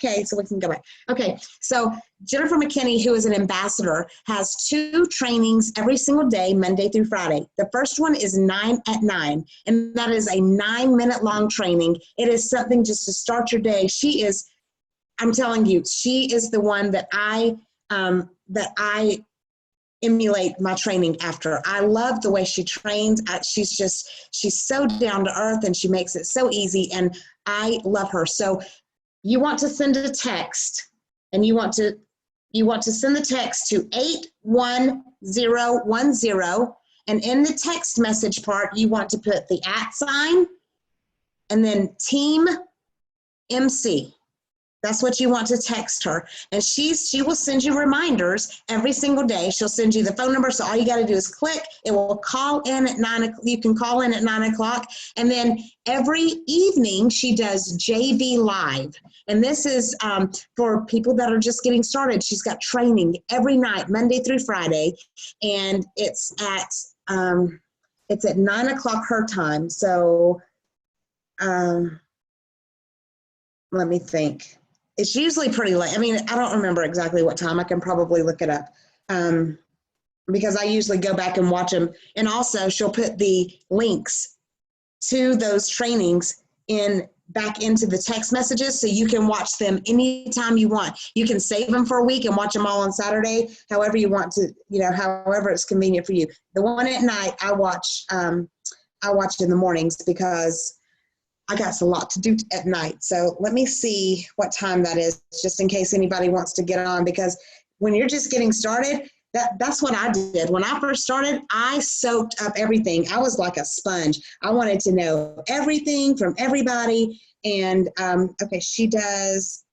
Okay, so we can go back. Okay, so Jennifer McKinney, who is an ambassador, has 2 trainings every single day, Monday through Friday. The first one is 9 at 9, and that is a 9-minute long training. It is something just to start your day. She is, I'm telling you, she is the one that I emulate my training after. I love the way she trains. She's so down to earth, and she makes it so easy, and I love her. So you want to send a text, and you want to send the text to 81010, and in the text message part, you want to put the @ and then Team MC. That's what you want to text her. And she will send you reminders every single day. She'll send you the phone number. So all you got to do is click. It will call in at 9 o'clock. You can call in at 9 o'clock. And then every evening she does JV Live. And this is for people that are just getting started. She's got training every night, Monday through Friday. And it's at 9 o'clock her time. So let me think. It's usually pretty late. I mean, I don't remember exactly what time. I can probably look it up because I usually go back and watch them. And also, she'll put the links to those trainings back into the text messages, so you can watch them anytime you want. You can save them for a week and watch them all on Saturday, however you want to, however it's convenient for you. The one at night, I watch in the mornings because I got a lot to do at night. So let me see what time that is, just in case anybody wants to get on, because when you're just getting started, that's what I did. When I first started, I soaked up everything. I was like a sponge. I wanted to know everything from everybody. And okay, she does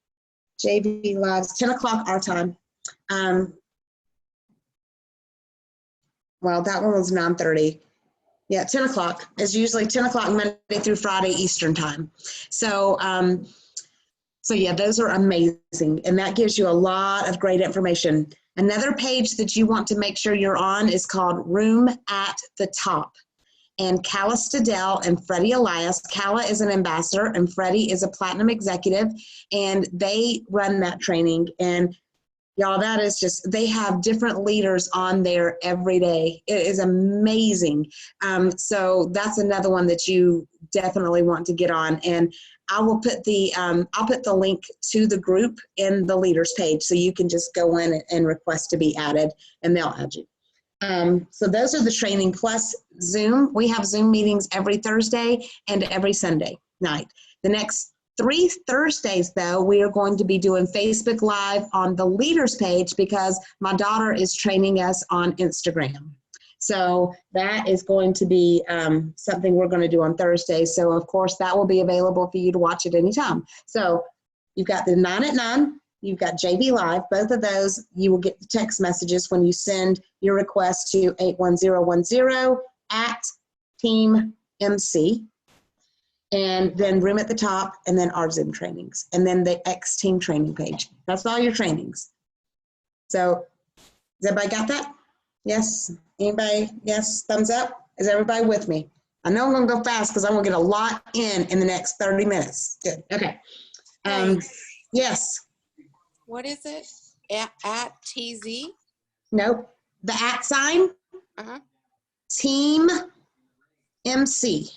JV Lives, 10 o'clock our time. Well, that one was 9:30. Yeah, 10 o'clock is usually 10 o'clock Monday through Friday Eastern time. So, so yeah, those are amazing. And that gives you a lot of great information. Another page that you want to make sure you're on is called Room at the Top. And Calla Stadell and Freddie Elias. Calla is an ambassador and Freddie is a platinum executive, and they run that training. And y'all, that is just, they have different leaders on there every day. It is amazing. So that's another one that you definitely want to get on. And I will put I'll put the link to the group in the leaders page, so you can just go in and request to be added, and they'll add you. So those are the training plus Zoom. We have Zoom meetings every Thursday and every Sunday night. The next 3 Thursdays, though, we are going to be doing Facebook Live on the leaders page because my daughter is training us on Instagram. So that is going to be something we're going to do on Thursday. So, of course, that will be available for you to watch at any time. So you've got the 9 at 9. You've got JV Live. Both of those, you will get the text messages when you send your request to 81010 at Team MC. And then Room at the Top, and then our Zoom trainings, and then the X Team training page. That's all your trainings. So, has everybody got that? Yes? Anybody? Yes? Thumbs up? Is everybody with me? I know I'm going to go fast because I'm going to get a lot in the next 30 minutes. Good. Okay. Yes? What is it? At TZ? Nope. The @ Team MC.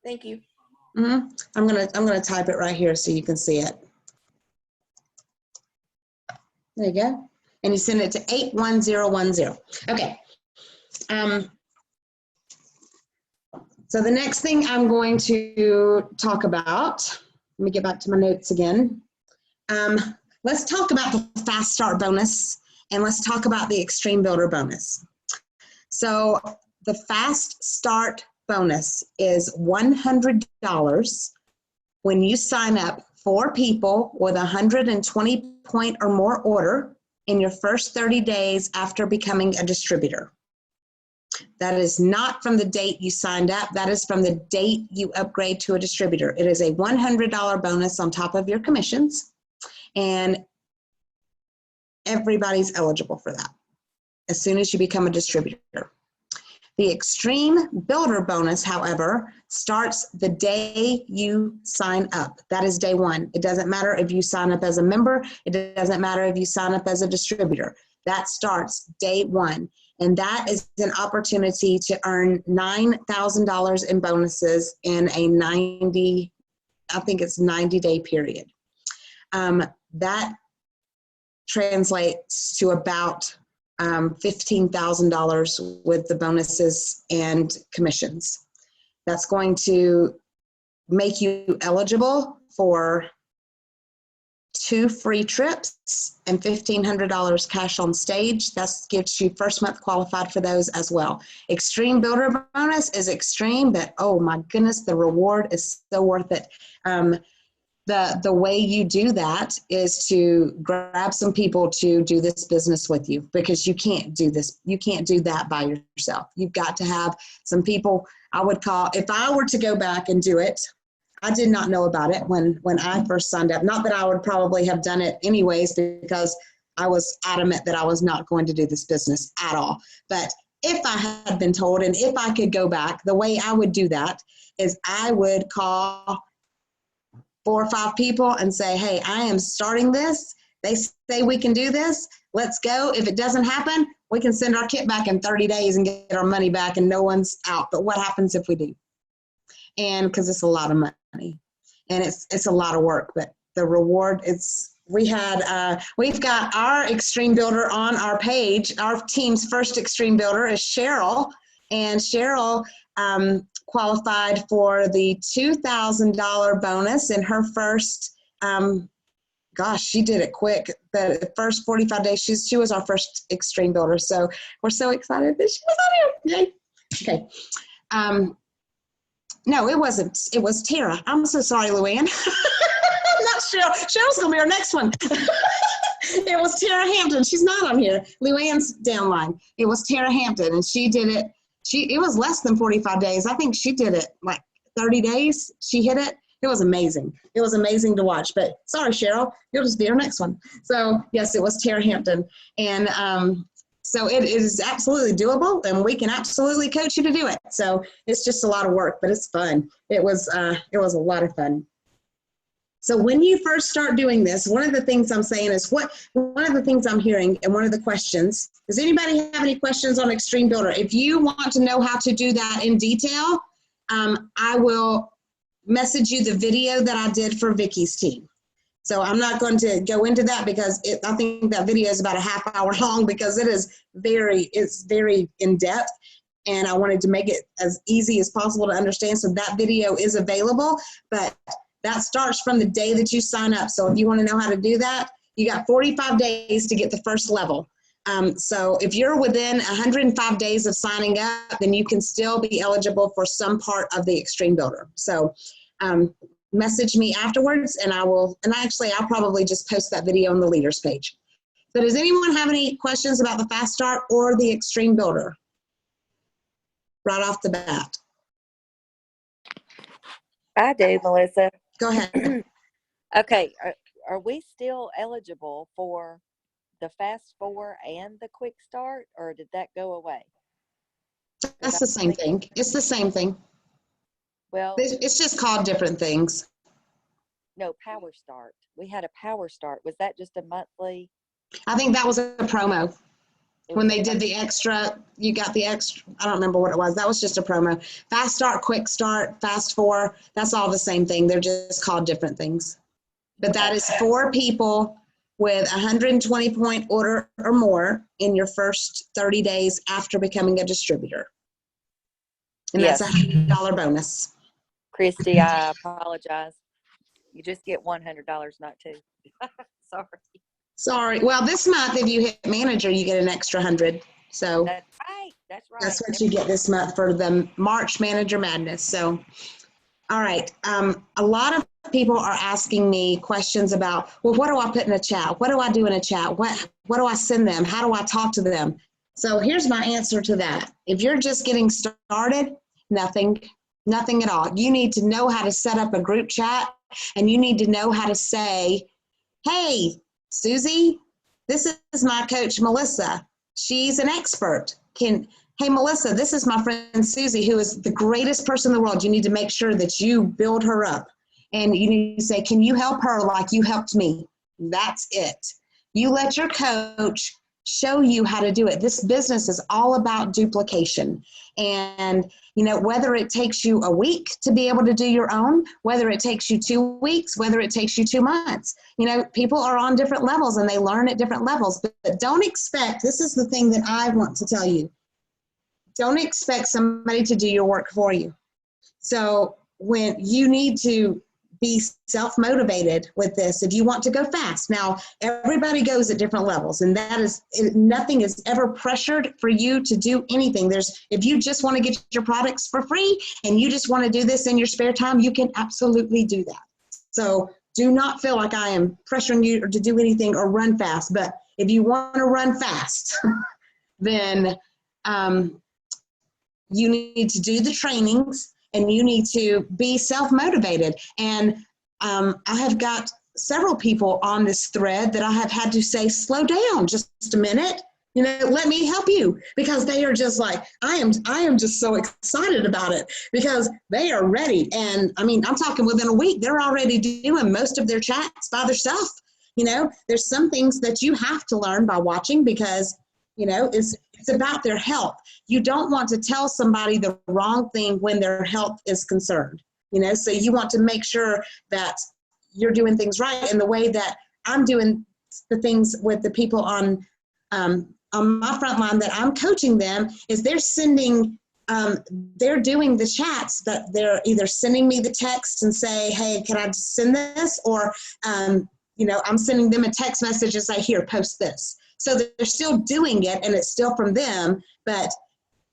Thank you. I'm gonna type it right here so you can see it. There you go. And you send it to 81010. Okay. So the next thing I'm going to talk about, let me get back to my notes again. Let's talk about the Fast Start bonus, and let's talk about the Extreme Builder bonus. So the Fast Start bonus is $100 when you sign up 4 people with a 120 point or more order in your first 30 days after becoming a distributor. That is not from the date you signed up. That is from the date you upgrade to a distributor. It is a $100 bonus on top of your commissions, and everybody's eligible for that as soon as you become a distributor. The Extreme Builder bonus, however, starts the day you sign up. That is day one. It doesn't matter if you sign up as a member. It doesn't matter if you sign up as a distributor. That starts day one. And that is an opportunity to earn $9,000 in bonuses in a 90-day period. That translates to about $15,000 with the bonuses and commissions. That's going to make you eligible for 2 free trips and $1,500 cash on stage. That gets you first month qualified for those as well. Extreme Builder bonus is extreme, but oh my goodness, the reward is so worth it. The way you do that is to grab some people to do this business with you, because you can't do this. You can't do that by yourself. You've got to have some people. I would call, if I were to go back and do it, I did not know about it when I first signed up. Not that I would probably have done it anyways, because I was adamant that I was not going to do this business at all. But if I had been told, and if I could go back, the way I would do that is I would call 4 or 5 people and say, hey, I am starting this. They say we can do this. Let's go. If it doesn't happen, we can send our kit back in 30 days and get our money back and no one's out. But what happens if we do? And because it's a lot of money and it's a lot of work, but the reward we've got our Extreme Builder on our page. Our team's first Extreme Builder is Cheryl, and Cheryl qualified for the $2,000 bonus in her first, she did it quick. The first 45 days, she was our first Extreme Builder. So we're so excited that she was on here. Yay. Okay. No, it wasn't. It was Tara. I'm so sorry, Luann. Not Cheryl. Cheryl's going to be our next one. It was Tara Hampton. She's not on here. Luann's downline. It was Tara Hampton, and she did it. It was less than 45 days. I think she did it like 30 days. She hit it. It was amazing. It was amazing to watch. But sorry, Cheryl, you'll just be our next one. So yes, it was Tara Hampton. And so it is absolutely doable, and we can absolutely coach you to do it. So it's just a lot of work, but it's fun. It was a lot of fun. So when you first start doing this, one of the things I'm saying is one of the things I'm hearing, and one of the questions, does anybody have any questions on Extreme Builder? If you want to know how to do that in detail, I will message you the video that I did for Vicky's team. So I'm not going to go into that because I think that video is about a half hour long, because it's very in depth, and I wanted to make it as easy as possible to understand. So that video is available, but that starts from the day that you sign up. So if you want to know how to do that, you got 45 days to get the first level. So if you're within 105 days of signing up, then you can still be eligible for some part of the Extreme Builder. So message me afterwards, and I'll probably just post that video on the leaders page. So does anyone have any questions about the Fast Start or the Extreme Builder right off the bat? I do, Melissa. Go ahead. Okay, are we still eligible for the Fast 4 and the Quick Start, or did that go away? That's the same thing. It's the same thing. Well, it's just called different things. No, Power Start. We had a Power Start. Was that just a monthly? I think that was a promo. When they did the extra, you got the extra. I don't remember what it was. That was just a promo. Fast Start, Quick Start, Fast 4, that's all the same thing. They're just called different things. But that is for people with 120 point order or more in your first 30 days after becoming a distributor. And yes. That's $100 bonus. Christy, I apologize. You just get $100, not $2. Sorry. Well, this month, if you hit manager, you get an extra 100. So that's right. That's what you get this month for the March Manager Madness. So, all right. A lot of people are asking me questions about, well, what do I put in a chat? What do I do in a chat? What do I send them? How do I talk to them? So here's my answer to that. If you're just getting started, nothing at all. You need to know how to set up a group chat, and you need to know how to say, hey, Susie, this is my coach, Melissa. She's an expert. hey, Melissa, this is my friend Susie, who is the greatest person in the world. You need to make sure that you build her up. And you need to say, can you help her like you helped me? That's it. You let your coach show you how to do it. This business is all about duplication. And, you know, whether it takes you a week to be able to do your own, whether it takes you 2 weeks, whether it takes you 2 months, you know, people are on different levels and they learn at different levels. But don't expect, this is the thing that I want to tell you, don't expect somebody to do your work for you. So when you need to be self-motivated with this, if you want to go fast. Now, everybody goes at different levels, and that is, nothing is ever pressured for you to do anything. If you just want to get your products for free and you just want to do this in your spare time, you can absolutely do that. So do not feel like I am pressuring you to do anything or run fast. But if you want to run fast, then you need to do the trainings and you need to be self-motivated. And I have got several people on this thread that I have had to say, slow down just a minute, you know, let me help you, because they are just like, I am just so excited about it because they are ready. And I mean, I'm talking within a week, they're already doing most of their chats by themselves. You know, there's some things that you have to learn by watching because, you know, it's about their health. You don't want to tell somebody the wrong thing when their health is concerned, you know, so you want to make sure that you're doing things right. And the way that I'm doing the things with the people on my front line that I'm coaching them is they're sending, they're doing the chats, that they're either sending me the text and say, hey, can I send this? Or, you know, I'm sending them a text message and say, here, post this. So they're still doing it and it's still from them, but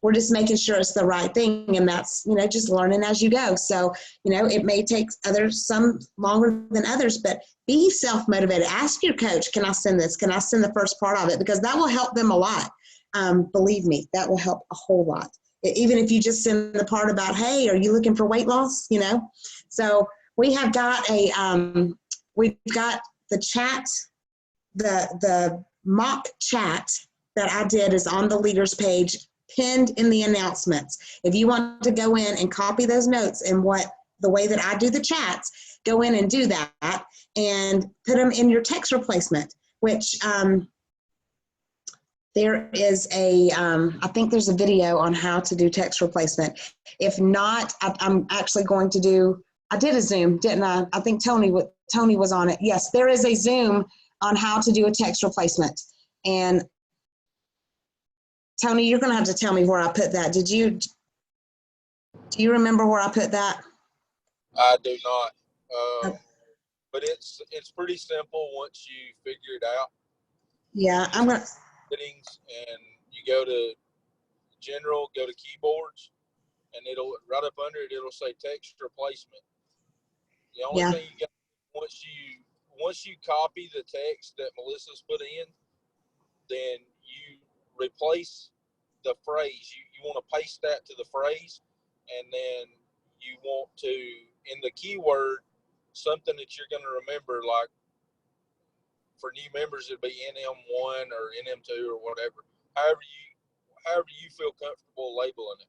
we're just making sure it's the right thing. And that's, you know, just learning as you go. So, you know, it may take some longer than others, but be self-motivated. Ask your coach, can I send this? Can I send the first part of it? Because that will help them a lot. Believe me, that will help a whole lot. Even if you just send the part about, hey, are you looking for weight loss? You know, so we have got we've got the chat, the mock chat that I did is on the leaders page, pinned in the announcements. If you want to go in and copy those notes and the way that I do the chats, go in and do that and put them in your text replacement, which there is I think there's a video on how to do text replacement. If not, I'm actually going to do, I did a Zoom, didn't I? I think Tony was on it. Yes, there is a Zoom on how to do a text replacement. And Tony, you're going to have to tell me where I put that. Do you remember where I put that? I do not. But it's pretty simple once you figure it out. Yeah, I'm going to. Settings, and you go to general, go to keyboards, and it'll right up under it, it'll say text replacement. The only thing you got, once you copy the text that Melissa's put in, then you replace the phrase. You want to paste that to the phrase, and then you want to, in the keyword, something that you're going to remember, like for new members, it'd be NM1 or NM2 or whatever. However you feel comfortable labeling it.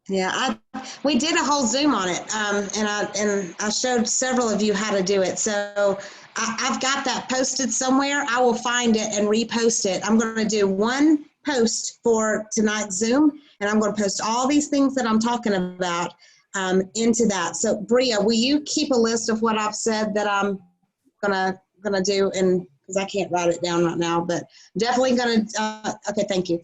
Yeah, we did a whole Zoom on it, and I showed several of you how to do it. So I've got that posted somewhere. I will find it and repost it. I'm going to do one post for tonight's Zoom, and I'm going to post all these things that I'm talking about into that. So Bria, will you keep a list of what I've said that I'm gonna do, and because I can't write it down right now, but definitely gonna, okay, thank you.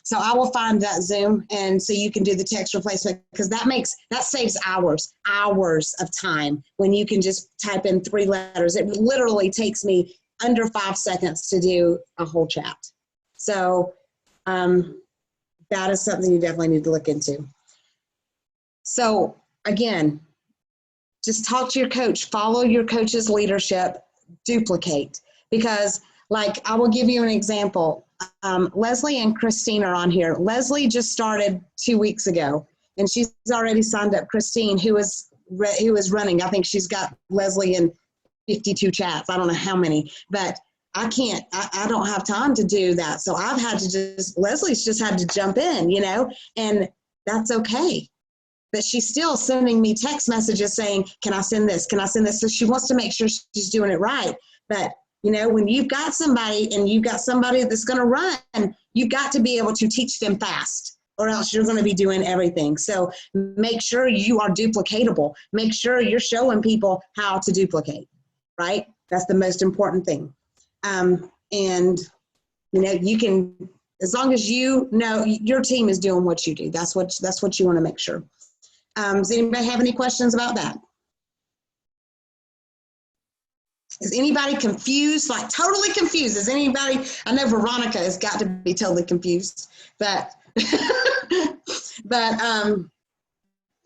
So I will find that Zoom, and so you can do the text replacement, because that saves hours of time when you can just type in 3 letters. It literally takes me under 5 seconds to do a whole chat. So that is something you definitely need to look into. So again, just talk to your coach, follow your coach's leadership, duplicate. Because, like, I will give you an example. Leslie and Christine are on here. Leslie just started 2 weeks ago, and she's already signed up Christine, who is running. I think she's got Leslie in 52 chats. I don't know how many, but I can't, I don't have time to do that. So I've had to Leslie's just had to jump in, you know, and that's okay. But she's still sending me text messages saying, can I send this? Can I send this? So she wants to make sure she's doing it right. But, you know, when you've got somebody and you've got somebody that's going to run, you've got to be able to teach them fast, or else you're going to be doing everything. So make sure you are duplicatable. Make sure you're showing people how to duplicate, right? That's the most important thing. And, you know, you can, as long as you know your team is doing what you do, that's what you want to make sure. Does anybody have any questions about that? Is anybody confused, like totally confused? Is anybody, I know Veronica has got to be totally confused, but,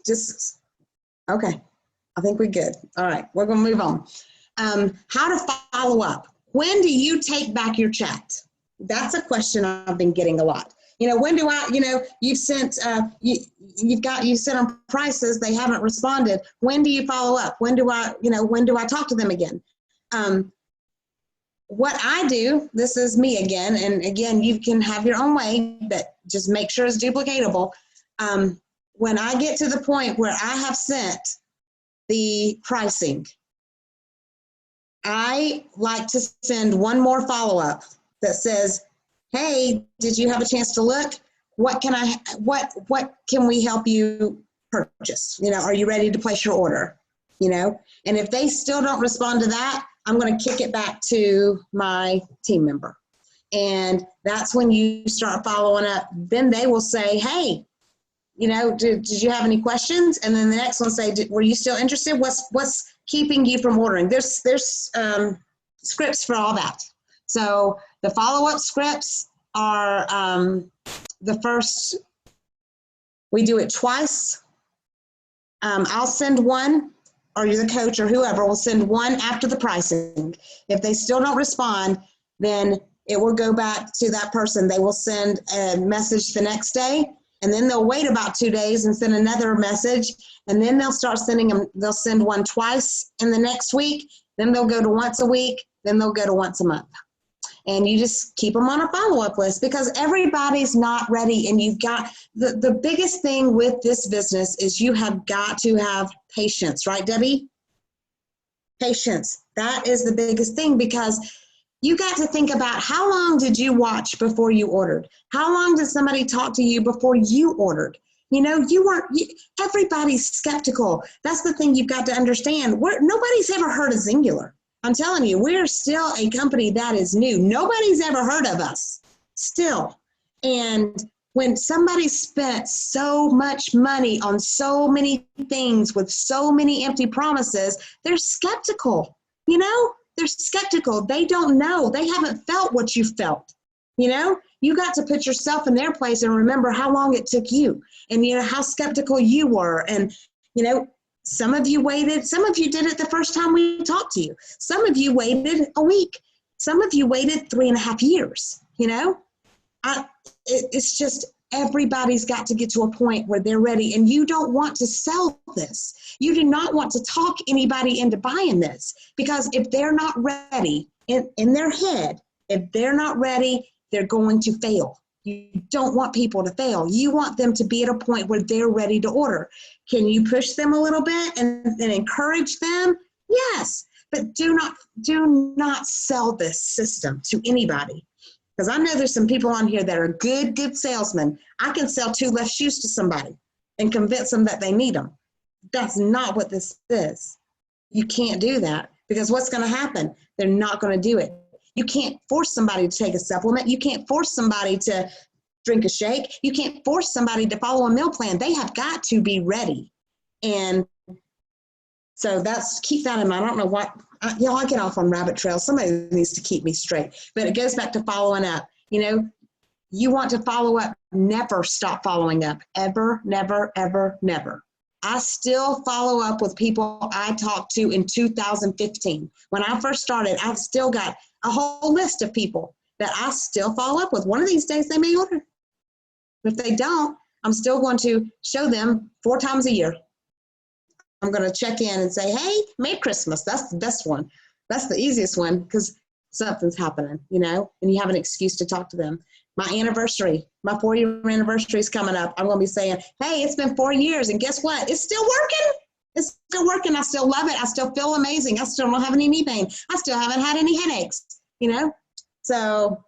just, okay. I think we're good. All right, we're going to move on. How to follow up. When do you take back your chat? That's a question I've been getting a lot. You know, when do I, you know, you've sent, you sent them prices, they haven't responded. When do you follow up? When do I, you know, when do I talk to them again? What I do, this is me again, and again, you can have your own way, but just make sure it's duplicatable. When I get to the point where I have sent the pricing, I like to send one more follow-up that says, hey, did you have a chance to look? What can we help you purchase? You know, are you ready to place your order? You know, and if they still don't respond to that, I'm going to kick it back to my team member. And that's when you start following up. Then they will say, hey, you know, did you have any questions? And then the next one say, were you still interested? What's keeping you from ordering? There's scripts for all that. So the follow-up scripts are the first, we do it twice. I'll send one, or the coach or whoever will send one after the pricing. If they still don't respond, then it will go back to that person. They will send a message the next day, and then they'll wait about 2 days and send another message, and then they'll start sending them. They'll send one twice in the next week, then they'll go to once a week, then they'll go to once a month. And you just keep them on a follow-up list, because everybody's not ready. And you've got, the biggest thing with this business is you have got to have patience, right, Debbie? Patience. That is the biggest thing, because you got to think about, how long did you watch before you ordered? How long did somebody talk to you before you ordered? You know, everybody's skeptical. That's the thing you've got to understand. Nobody's ever heard of Zingular. I'm telling you, we're still a company that is new. Nobody's ever heard of us, still. And when somebody spent so much money on so many things with so many empty promises, they're skeptical, you know? They're skeptical. They don't know. They haven't felt what you felt, you know? You got to put yourself in their place and remember how long it took you, and, you know, how skeptical you were. And, you know, some of you waited. Some of you did it the first time we talked to you. Some of you waited a week. Some of you waited 3.5 years, you know? It's just, everybody's got to get to a point where they're ready, and you don't want to sell this. You do not want to talk anybody into buying this, because if they're not ready in their head, if they're not ready, they're going to fail. You don't want people to fail. You want them to be at a point where they're ready to order. Can you push them a little bit and encourage them? Yes, but do not sell this system to anybody. Because I know there's some people on here that are good salesmen. I can sell 2 left shoes to somebody and convince them that they need them. That's not what this is. You can't do that, because what's going to happen? They're not going to do it. You can't force somebody to take a supplement. You can't force somebody to drink a shake. You can't force somebody to follow a meal plan. They have got to be ready. And so keep that in mind. I don't know what, I get off on rabbit trails. Somebody needs to keep me straight. But it goes back to following up. You know, you want to follow up. Never stop following up. Ever, never, ever, never. I still follow up with people I talked to in 2015. When I first started, I've still got a whole list of people that I still follow up with. One of these days they may order. But if they don't, I'm still going to show them 4 times a year. I'm going to check in and say, hey, Merry Christmas. That's the best one. That's the easiest one, because something's happening, you know, and you have an excuse to talk to them. My anniversary, my 4-year anniversary is coming up. I'm going to be saying, hey, it's been 4 years, and guess what? It's still working. It's still working. I still love it. I still feel amazing. I still don't have any knee pain. I still haven't had any headaches, you know? So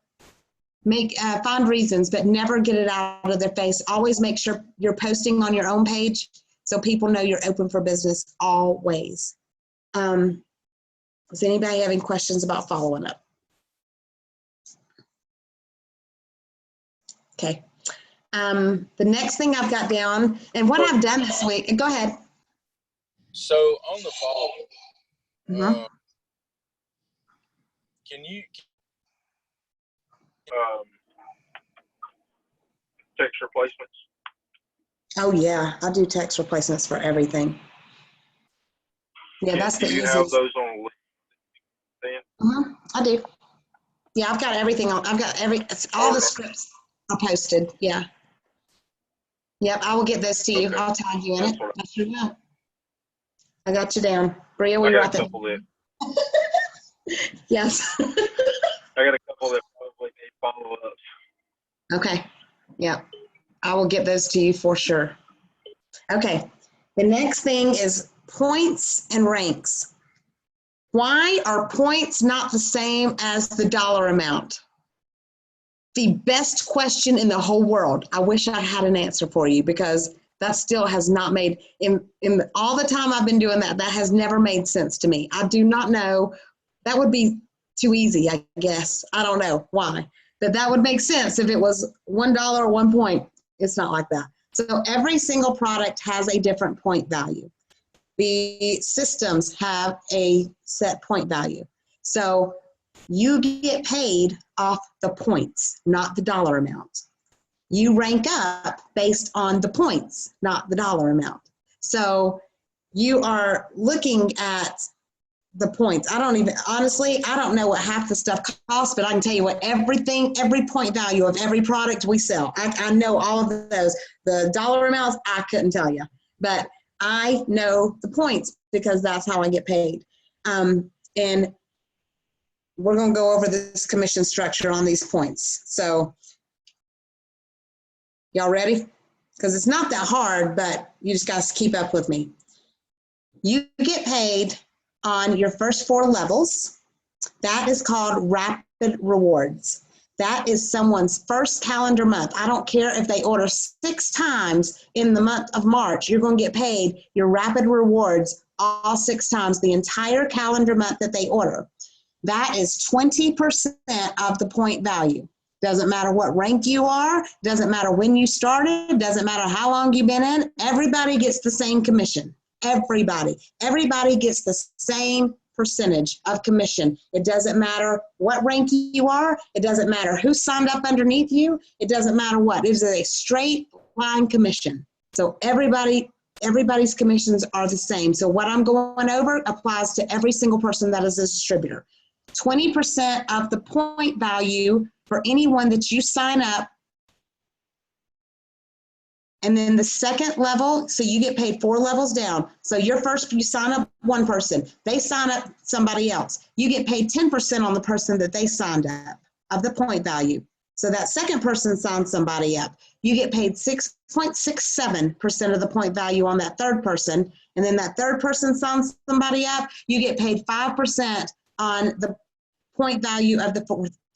find reasons, but never get it out of their face. Always make sure you're posting on your own page so people know you're open for business always. Does anybody have any questions about following up? Okay. The next thing I've got down, and what I've done this week, go ahead. So on the follow, Mhm. can you text replacements? Oh yeah, I do text replacements for everything. Yeah, that's the Do you easiest. have those on LinkedIn? I do. Yeah, I've got everything on. I've got all the scripts are posted. Yeah. Yep, I will get this to you. Okay. I'll tag you in That's it. what I sure will. I got you down. Bria, I will you got write a that? couple that Yes. I got a couple that probably need follow-ups. Okay. Yeah, I will get those to you for sure. Okay. The next thing is points and ranks. Why are points not the same as the dollar amount? The best question in the whole world. I wish I had an answer for you because that still has not made, in all the time I've been doing that has never made sense to me. I do not know. That would be too easy, I guess. I don't know why. But that would make sense if it was $1 or 1 point. It's not like that. So every single product has a different point value. The systems have a set point value. So you get paid off the points, not the dollar amount. You rank up based on the points, not the dollar amount. So you are looking at the points. Honestly, I don't know what half the stuff costs, but I can tell you what every point value of every product we sell. I know all of those. The dollar amounts, I couldn't tell you, but I know the points because that's how I get paid. And we're going to go over this commission structure on these points. So y'all ready? Because it's not that hard, but you just got to keep up with me. You get paid on your first 4 levels. That is called rapid rewards. That is someone's first calendar month. I don't care if they order 6 times in the month of March, you're going to get paid your rapid rewards all 6 times, the entire calendar month that they order. That is 20% of the point value. Doesn't matter what rank you are, doesn't matter when you started, doesn't matter how long you've been in, everybody gets the same commission. Everybody gets the same percentage of commission. It doesn't matter what rank you are, it doesn't matter who signed up underneath you, it doesn't matter what. It is a straight line commission. So everybody's commissions are the same. So what I'm going over applies to every single person that is a distributor. 20% of the point value for anyone that you sign up. And then the second level, so you get paid 4 levels down. So you sign up one person, they sign up somebody else. You get paid 10% on the person that they signed up of the point value. So that second person signs somebody up. You get paid 6.67% of the point value on that third person. And then that third person signs somebody up, you get paid 5% on the point value of the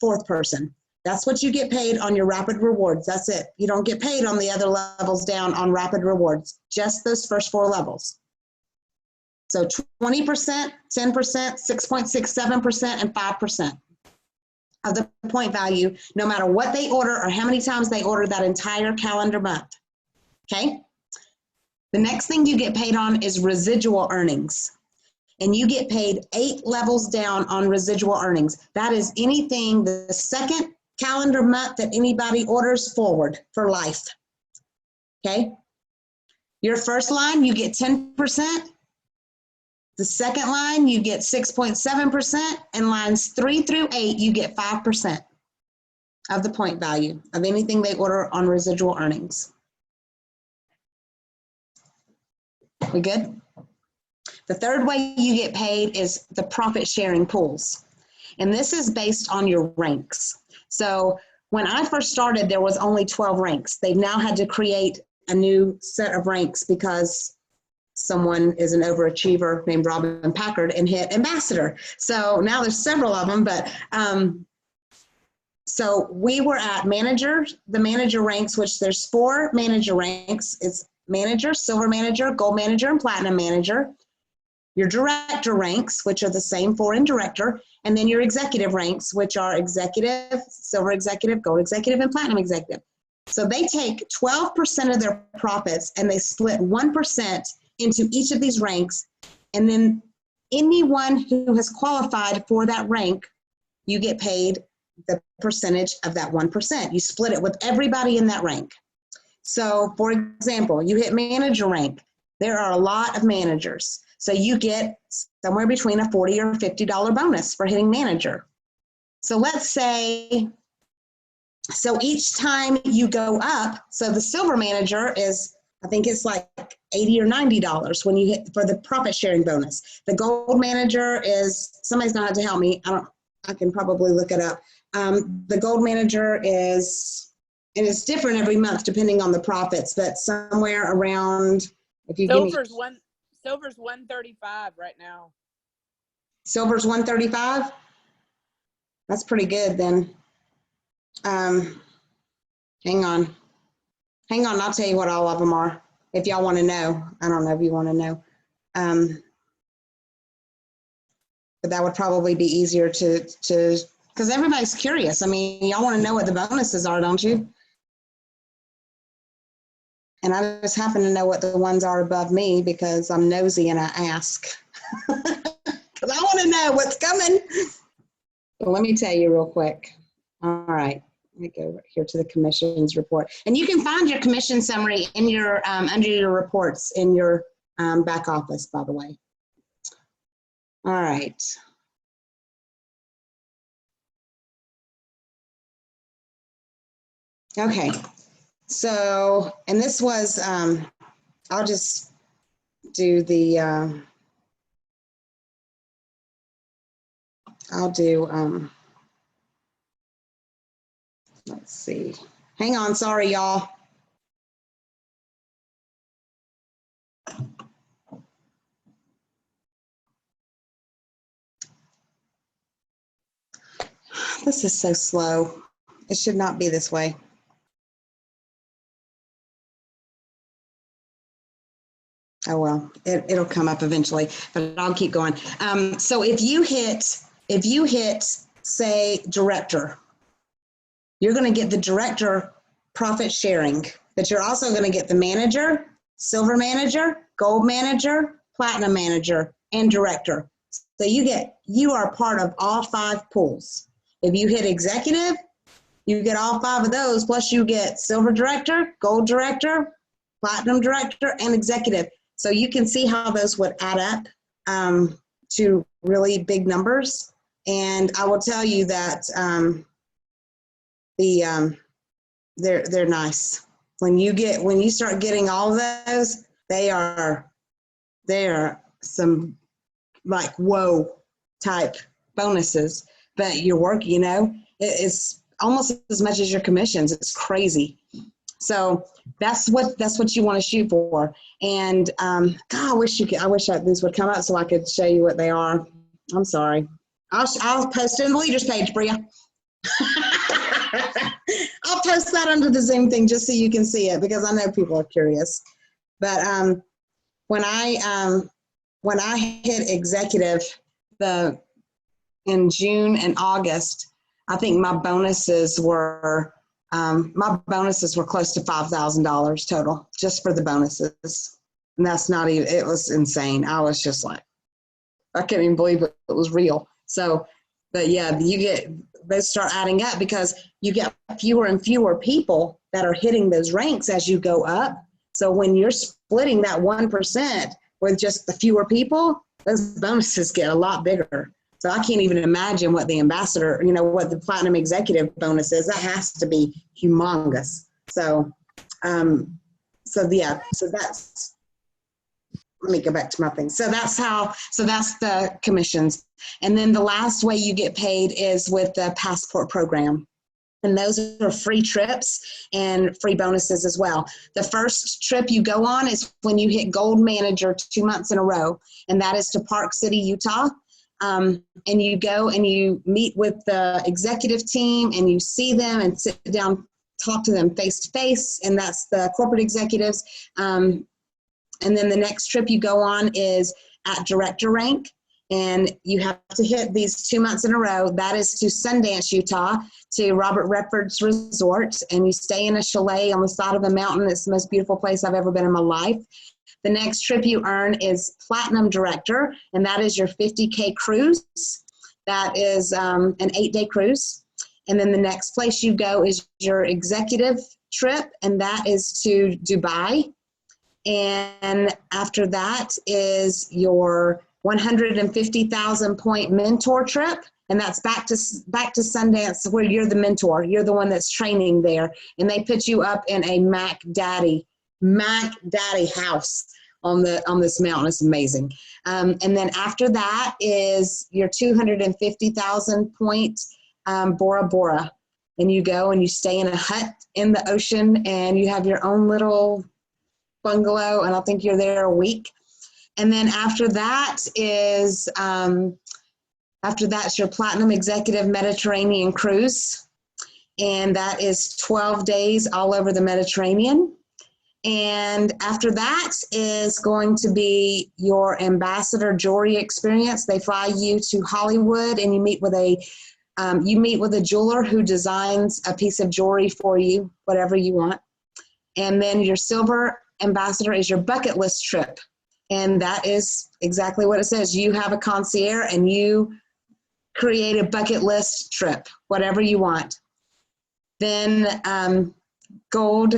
fourth person. That's what you get paid on your rapid rewards. That's it. You don't get paid on the other levels down on rapid rewards, just those first 4 levels. So 20%, 10%, 6.67%, and 5% of the point value, no matter what they order or how many times they order that entire calendar month. Okay? The next thing you get paid on is residual earnings. And you get paid 8 levels down on residual earnings. That is anything the second calendar month that anybody orders forward for life. Okay? Your first line, you get 10%. The second line, you get 6.7%. And lines 3 through 8, you get 5% of the point value of anything they order on residual earnings. We good? The third way you get paid is the profit sharing pools. And this is based on your ranks. So when I first started, there was only 12 ranks. They've now had to create a new set of ranks because someone is an overachiever named Robin Packard and hit ambassador. So now there's several of them, but so we were at manager, the manager ranks, which there's 4 manager ranks. It's manager, silver manager, gold manager, and platinum manager. Your director ranks, which are the same 4 in director, and then your executive ranks, which are executive, silver executive, gold executive, and platinum executive. So they take 12% of their profits and they split 1% into each of these ranks. And then anyone who has qualified for that rank, you get paid the percentage of that 1%. You split it with everybody in that rank. So for example, you hit manager rank. There are a lot of managers. So you get somewhere between a $40 or $50 bonus for hitting manager. So let's say, so each time you go up, so the silver manager is, I think it's like $80 or $90 when you hit for the profit sharing bonus. The gold manager is, somebody's gonna have to help me. I can probably look it up. The gold manager is, and it's different every month depending on the profits, but somewhere around, if you give me. Silver's 135 right now. Silver's 135? That's pretty good then. Hang on, I'll tell you what all of them are. If y'all want to know. I don't know if you want to know. But that would probably be easier to, because everybody's curious. I mean, y'all want to know what the bonuses are, don't you? And I just happen to know what the ones are above me because I'm nosy and I ask. Because I want to know what's coming. So let me tell you real quick. All right. Let me go here to the commission's report. And you can find your commission summary in your under your reports in your back office, by the way. All right. Okay. So, and this was, I'll just do the, let's see. Hang on, sorry, y'all. This is so slow. It should not be this way. Oh, well, it'll come up eventually, but I'll keep going. So if you hit, say, director, you're going to get the director profit sharing, but you're also going to get the manager, silver manager, gold manager, platinum manager, and director. So you are part of all 5 pools. If you hit executive, you get all 5 of those, plus you get silver director, gold director, platinum director, and executive. So you can see how those would add up to really big numbers. And I will tell you that they're nice. When you start getting all of those, they are some like whoa type bonuses. But your work, it's almost as much as your commissions. It's crazy. So that's what you want to shoot for. And God, I wish these would come up so I could show you what they are. I'm sorry. I'll post it in the leaders page, Bria. I'll post that under the Zoom thing just so you can see it because I know people are curious. But when I hit executive in June and August, I think my bonuses were close to $5,000 total just for the bonuses. And that's not even, it was insane. I was just like, I couldn't even believe it was real. So, but yeah, they start adding up because you get fewer and fewer people that are hitting those ranks as you go up. So when you're splitting that 1% with just the fewer people, those bonuses get a lot bigger. So I can't even imagine what the ambassador, what the platinum executive bonus is. That has to be humongous. So, so that's, let me go back to my thing. So that's the commissions And then the last way you get paid is with the passport program. And those are free trips and free bonuses as well. The first trip you go on is when you hit Gold Manager 2 months in a row, and that is to Park City, Utah. And you go and you meet with the executive team and you see them and sit down, talk to them face to face, and that's the corporate executives. And then the next trip you go on is at director rank, and you have to hit these 2 months in a row. That is to Sundance, Utah, to Robert Redford's Resort, and you stay in a chalet on the side of a mountain. It's the most beautiful place I've ever been in my life. The next trip you earn is Platinum Director, and that is your 50K cruise. That is an 8-day cruise. And then the next place you go is your executive trip, and that is to Dubai. And after that is your 150,000 point mentor trip. And that's back to Sundance, where you're the mentor. You're the one that's training there. And they put you up in a Mac Daddy house on this mountain. It's amazing. And then after that is your 250,000 point Bora Bora. And you go and you stay in a hut in the ocean, and you have your own little bungalow, and I think you're there a week. And then after that is your Platinum Executive Mediterranean Cruise, and that is 12 days all over the Mediterranean. And after that is going to be your Ambassador Jewelry Experience. They fly you to Hollywood, and you meet with a jeweler who designs a piece of jewelry for you, whatever you want. And then your Silver Ambassador is your bucket list trip. And that is exactly what it says. You have a concierge and you create a bucket list trip, whatever you want. Then Gold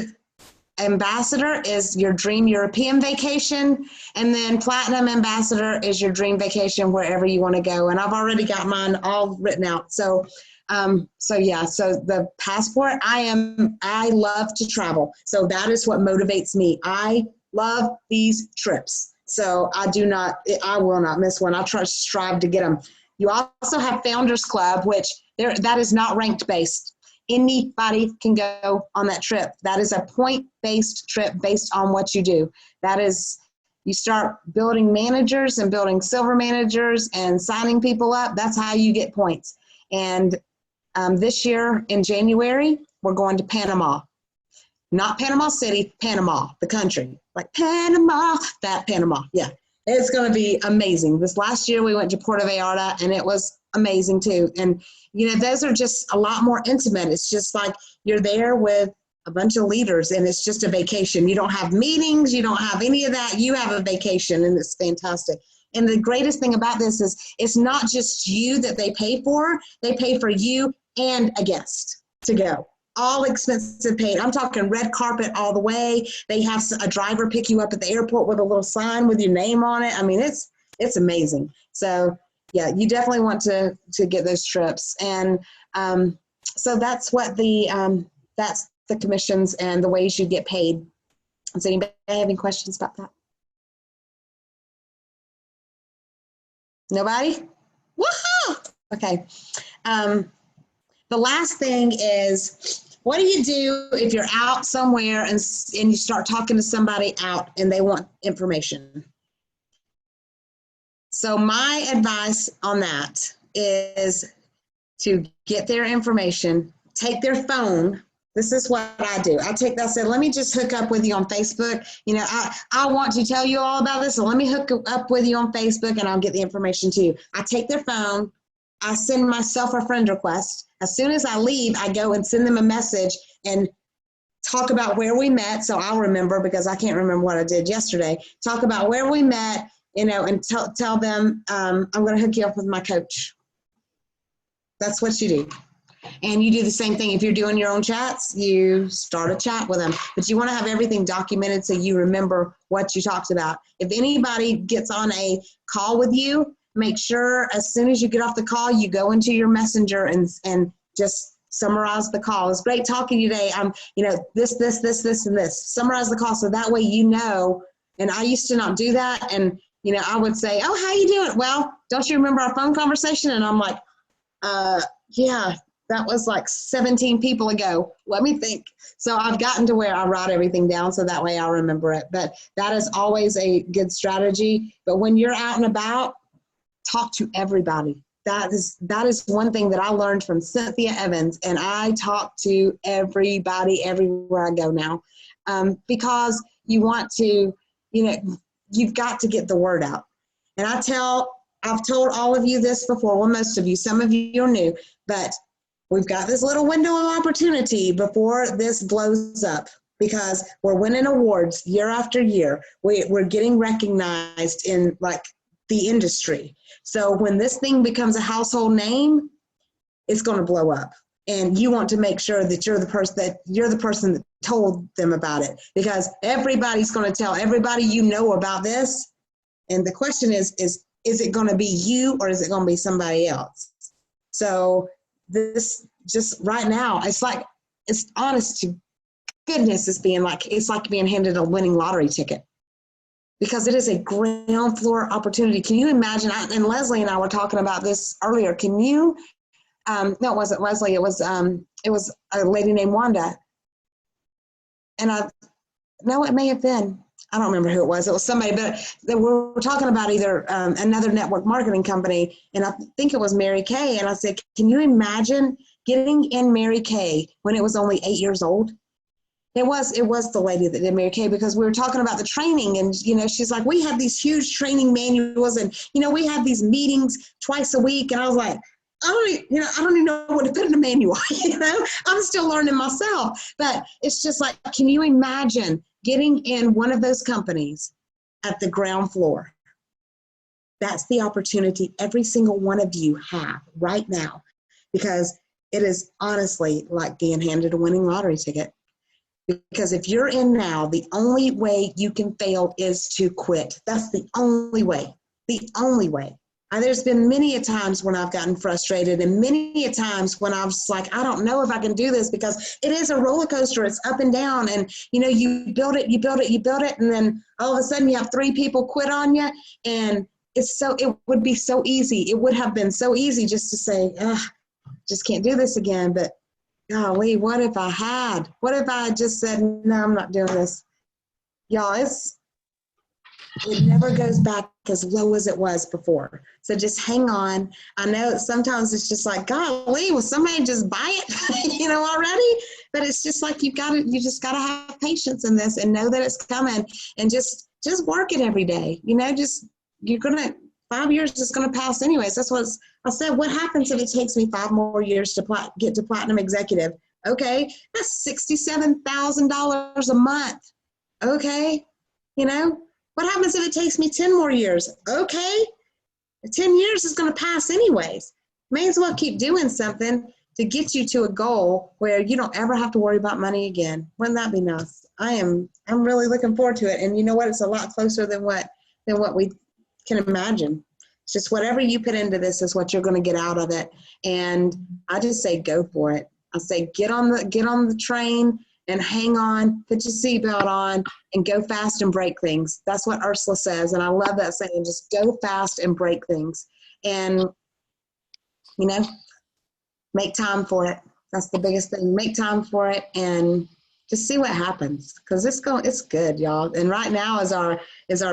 Ambassador is your dream European vacation. And then Platinum Ambassador is your dream vacation wherever you want to go. And I've already got mine all written out. So the passport, I love to travel. So that is what motivates me. I love these trips. So I will not miss one. I'll strive to get them. You also have Founders Club, which that is not ranked based. Anybody can go on that trip. That is a point-based trip based on what you do. That is, you start building managers and building silver managers and signing people up. That's how you get points. And this year in January, we're going to Panama. Not Panama City, Panama, the country. Like Panama, that Panama, yeah. It's going to be amazing. This last year we went to Puerto Vallarta, and it was amazing too. And, those are just a lot more intimate. It's just like you're there with a bunch of leaders, and it's just a vacation. You don't have meetings. You don't have any of that. You have a vacation, and it's fantastic. And the greatest thing about this is it's not just you that they pay for. They pay for you and a guest to go. All expenses paid. I'm talking red carpet all the way. They have a driver pick you up at the airport with a little sign with your name on it. I mean, it's amazing. So yeah, you definitely want to get those trips. And so that's what that's the commissions and the ways you get paid. Does anybody have any questions about that? Nobody? Woohoo! Okay. The last thing is, what do you do if you're out somewhere and you start talking to somebody out and they want information? So my advice on that is to get their information, take their phone. This is what I do. I take that and say, let me just hook up with you on Facebook. I want to tell you all about this, so let me hook up with you on Facebook and I'll get the information to you. I take their phone. I send myself a friend request. As soon as I leave, I go and send them a message and talk about where we met. So I'll remember, because I can't remember what I did yesterday. Talk about where we met, and tell them I'm going to hook you up with my coach. That's what you do. And you do the same thing. If you're doing your own chats, you start a chat with them. But you want to have everything documented so you remember what you talked about. If anybody gets on a call with you, make sure as soon as you get off the call, you go into your messenger and just summarize the call. It's great talking to you today. This, and this. Summarize the call so that way you know. And I used to not do that. And, I would say, oh, how you doing? Well, don't you remember our phone conversation? And I'm like, yeah, that was like 17 people ago. Let me think. So I've gotten to where I write everything down so that way I'll remember it. But that is always a good strategy. But when you're out and about, talk to everybody. That is one thing that I learned from Cynthia Evans, and I talk to everybody everywhere I go now, because you want to, you've got to get the word out. And I've told all of you this before, well, most of you, some of you are new, but we've got this little window of opportunity before this blows up, because we're winning awards year after year. We're getting recognized in like the industry. So when this thing becomes a household name, it's going to blow up. And you want to make sure that you're the person that told them about it, because everybody's going to tell everybody about this. And the question is it going to be you, or is it going to be somebody else? So this just right now, it's honest to goodness, it's like being handed a winning lottery ticket, because it is a ground floor opportunity. Can you imagine? And Leslie and I were talking about this earlier. Can you? No, it wasn't Leslie. It was a lady named Wanda. And it may have been. I don't remember who it was. It was somebody, but we were talking about either another network marketing company, and I think it was Mary Kay. And I said, can you imagine getting in Mary Kay when it was only 8 years old? It was the lady that did Mary Kay, because we were talking about the training, and she's like, we have these huge training manuals, and we have these meetings twice a week. And I was like, I don't even know what to put in a manual. I'm still learning myself. But it's just like, can you imagine getting in one of those companies at the ground floor? That's the opportunity every single one of you have right now, because it is honestly like being handed a winning lottery ticket. Because if you're in now, the only way you can fail is to quit. That's the only way. The only way. There's been many a times when I've gotten frustrated, and many a times when I was like, I don't know if I can do this, because it is a roller coaster. It's up and down, and you build it, and then all of a sudden you have 3 people quit on you, and it would be so easy. It would have been so easy just to say, just can't do this again. But golly, what if I had just said, no, I'm not doing this? Y'all, it never goes back as low as it was before. So just hang on. I know sometimes it's just like, golly, will somebody just buy it, already? But it's just like, you just gotta have patience in this and know that it's coming, and just work it every day. 5 years is gonna pass anyways. That's what I said. What happens if it takes me 5 more years to get to Platinum Executive? Okay, that's $67,000 a month. Okay, what happens if it takes me 10 more years? Okay, 10 years is going to pass anyways. May as well keep doing something to get you to a goal where you don't ever have to worry about money again. Wouldn't that be nice? I'm really looking forward to it. And you know what? It's a lot closer than what we can imagine. It's just whatever you put into this is what you're going to get out of it. And I just say go for it. I say get on the train and hang on, put your seatbelt on, and go fast and break things. That's what Ursula says, and I love that saying, just go fast and break things. And, make time for it. That's the biggest thing. Make time for it and just see what happens, because it's good, y'all. And right now is our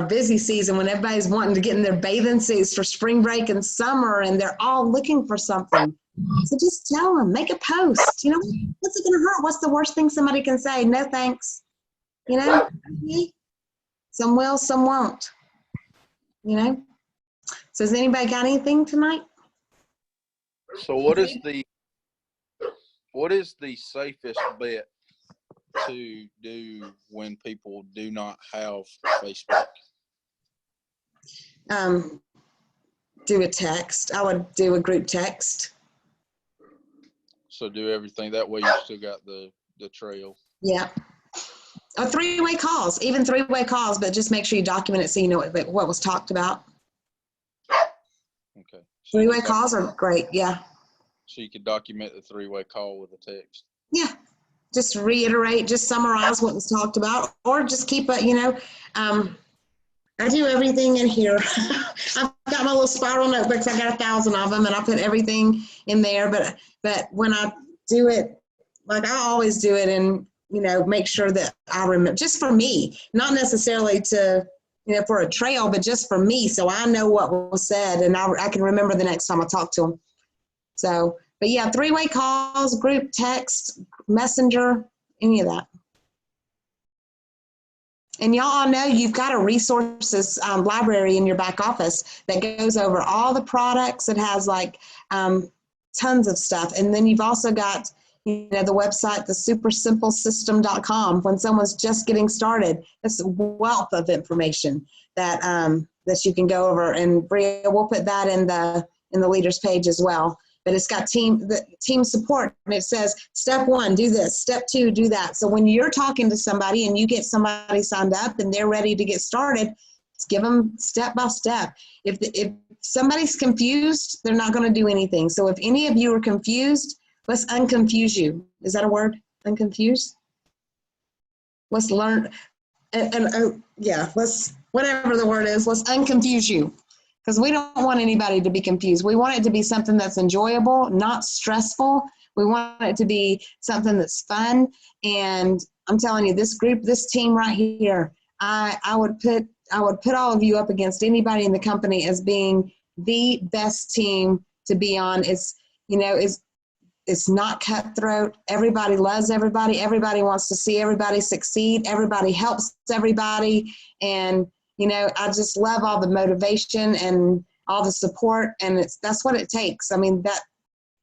busy season when everybody's wanting to get in their bathing suits for spring break and summer, and they're all looking for something. So just tell them, make a post. What's it going to hurt? What's the worst thing somebody can say? No, thanks. Some will, some won't. So has anybody got anything tonight? So what is the safest bet to do when people do not have Facebook? Do a text. I would do a group text. So do everything that way. You still got the trail. Yeah. Or 3-way calls, even 3-way calls, but just make sure you document it so you know what was talked about. Okay. So 3-way calls are great. Yeah. So you could document the 3-way call with a text. Yeah. Just reiterate, just summarize what was talked about, or just keep a, I do everything in here. I've got my little spiral notebooks. I got 1,000 of them, and I put everything in there. But when I do it, like I always do it, and make sure that I remember, just for me, not necessarily to for a trail, but just for me, so I know what was said, and I can remember the next time I talk to them. So, but yeah, 3-way calls, group text, messenger, any of that. And y'all all know you've got a resources library in your back office that goes over all the products. It has like tons of stuff. And then you've also got, the website, the supersimplesystem.com. When someone's just getting started, it's a wealth of information that that you can go over. And Bria, we'll put that in the leaders page as well. But it's got team support, and it says, step 1, do this, step 2, do that. So when you're talking to somebody and you get somebody signed up and they're ready to get started, give them step by step. If somebody's confused, they're not going to do anything. So if any of you are confused, let's unconfuse you. Is that a word? Unconfuse? Let's learn, let's, whatever the word is, let's unconfuse you. Because we don't want anybody to be confused. We want it to be something that's enjoyable, not stressful. We want it to be something that's fun. And I'm telling you, this group, this team right here, I would put all of you up against anybody in the company as being the best team to be on. It's not cutthroat. Everybody loves everybody. Everybody wants to see everybody succeed. Everybody helps everybody. And I just love all the motivation and all the support, and that's what it takes. I mean,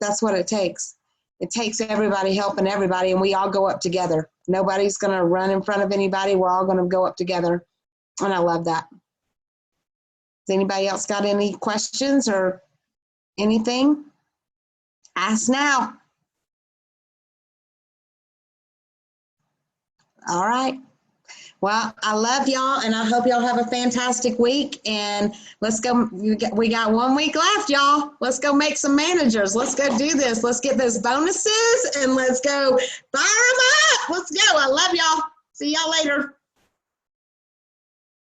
that's what it takes. It takes everybody helping everybody, and we all go up together. Nobody's going to run in front of anybody. We're all going to go up together, and I love that. Has anybody else got any questions or anything? Ask now. All right. Well, I love y'all, and I hope y'all have a fantastic week. And let's go. We got 1 week left, y'all. Let's go make some managers. Let's go do this. Let's get those bonuses, and let's go fire them up. Let's go. I love y'all. See y'all later.